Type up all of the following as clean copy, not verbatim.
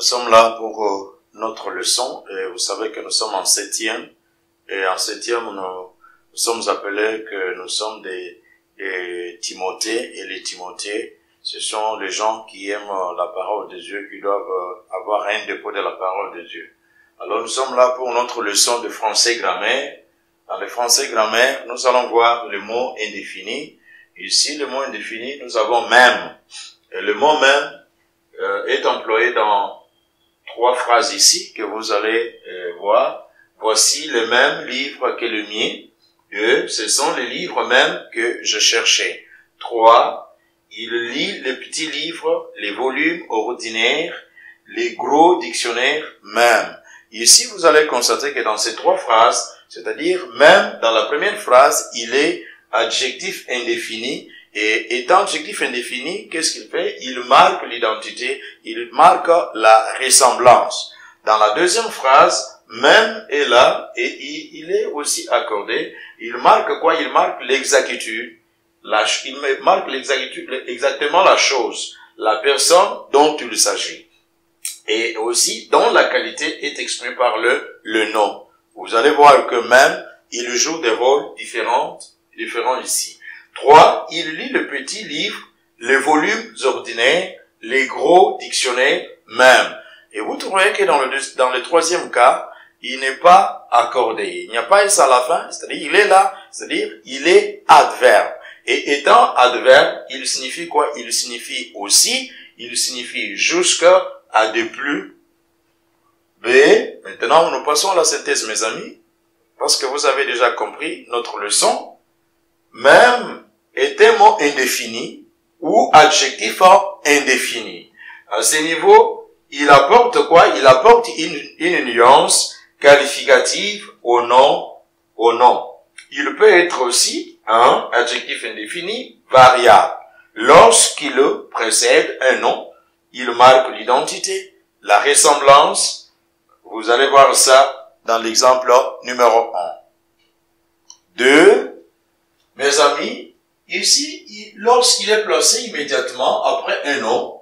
sommes là pour notre leçon et vous savez que nous sommes en septième et en septième nous sommes appelés que nous sommes des Timothée, et les Timothées ce sont les gens qui aiment la parole de Dieu, qui doivent avoir un dépôt de la parole de Dieu. Alors nous sommes là pour notre leçon de français grammaire. Dans le français grammaire, nous allons voir le mot indéfini. Ici, le mot indéfini, nous avons même. Et le mot même est employé dans 3 phrases ici que vous allez voir. Voici le même livre que le mien. 2. Ce sont les livres même que je cherchais. 3. Il lit les petits livres, les volumes ordinaires, les gros dictionnaires même. Ici, vous allez constater que dans ces 3 phrases, c'est-à-dire même dans la première phrase, il est adjectif indéfini. Et étant adjectif indéfini, qu'est-ce qu'il fait? Il marque l'identité, il marque la ressemblance. Dans la deuxième phrase, même est là et il est aussi accordé. Il marque quoi? Il marque l'exactitude. Il marque l'exactitude, exactement la chose, la personne dont il s'agit. Et aussi dont la qualité est exprimée par le nom. Vous allez voir que même, il joue des rôles différents ici. 3. Il lit le petit livre, les volumes ordinaires, les gros dictionnaires même. Et vous trouverez que dans le troisième cas, il n'est pas accordé. Il n'y a pas ça à la fin, c'est-à-dire il est là, c'est-à-dire il est adverbe. Et étant adverbe, il signifie quoi? Il signifie aussi, il signifie jusqu'à de plus. B. Maintenant, nous passons à la synthèse, mes amis, parce que vous avez déjà compris notre leçon. Même est un mot indéfini ou adjectif indéfini. À ce niveau, il apporte quoi? Il apporte une nuance qualificative au nom. Il peut être aussi un adjectif indéfini variable. Lorsqu'il précède un nom, il marque l'identité, la ressemblance. Vous allez voir ça dans l'exemple numéro 1. 2. Mes amis, ici, lorsqu'il est placé immédiatement après un nom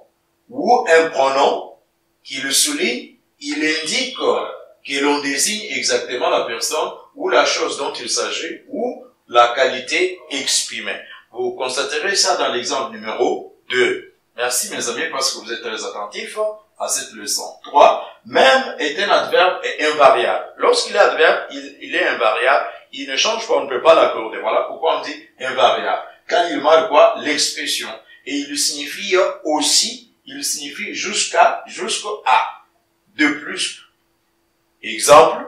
ou un pronom qui le souligne, il indique que l'on désigne exactement la personne ou la chose dont il s'agit ou la qualité exprimée. Vous constaterez ça dans l'exemple numéro 2. Merci mes amis parce que vous êtes très attentifs à cette leçon. 3. Même est un adverbe et invariable. Lorsqu'il est adverbe, il est invariable. Il ne change pas, on ne peut pas l'accorder. Voilà pourquoi on dit invariable. Quand il marque quoi? L'expression. Et il signifie aussi, il signifie jusqu'à, de plus. Exemple,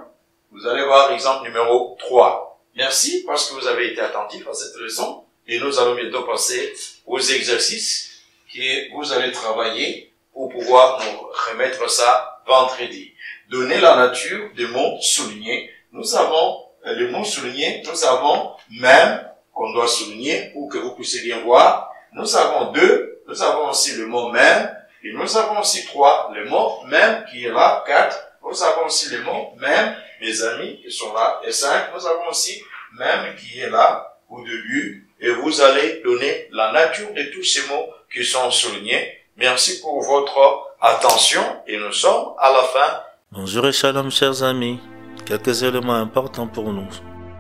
vous allez voir exemple numéro 3. Merci parce que vous avez été attentifs à cette leçon. Et nous allons bientôt passer aux exercices que vous allez travailler pour pouvoir nous remettre ça vendredi. Donner la nature des mots soulignés. Nous avons les mots soulignés, nous avons même, qu'on doit souligner pour que vous puissiez bien voir. Nous avons 2, nous avons aussi le mot même, et nous avons aussi 3, le mot même qui est là, 4, nous avons aussi le mot même, mes amis qui sont là, et 5, nous avons aussi même qui est là au début, et vous allez donner la nature de tous ces mots qui sont soulignés. Merci pour votre attention, et nous sommes à la fin. Bonjour et shalom chers amis. Quelques éléments importants pour nous.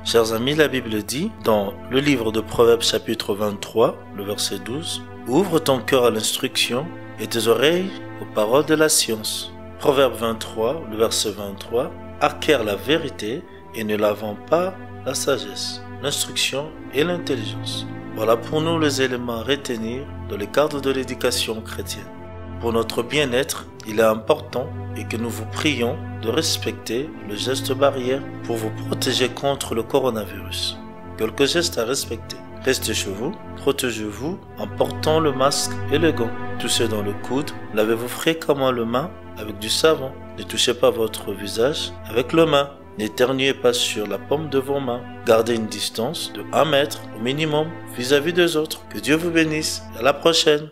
Chers amis, la Bible dit, dans le livre de Proverbes chapitre 23, le verset 12, « Ouvre ton cœur à l'instruction et tes oreilles aux paroles de la science. » Proverbe 23, le verset 23, « Acquiert la vérité et ne la vends pas la sagesse, l'instruction et l'intelligence. » Voilà pour nous les éléments à retenir dans le cadre de l'éducation chrétienne. Pour notre bien-être, il est important et que nous vous prions de respecter le geste barrière pour vous protéger contre le coronavirus. Quelques gestes à respecter. Restez chez vous, protégez-vous en portant le masque et les gants. Touchez dans le coude, lavez-vous fréquemment les mains avec du savon. Ne touchez pas votre visage avec les mains. N'éternuez pas sur la paume de vos mains. Gardez une distance de 1 mètre au minimum vis-à-vis des autres. Que Dieu vous bénisse. À la prochaine.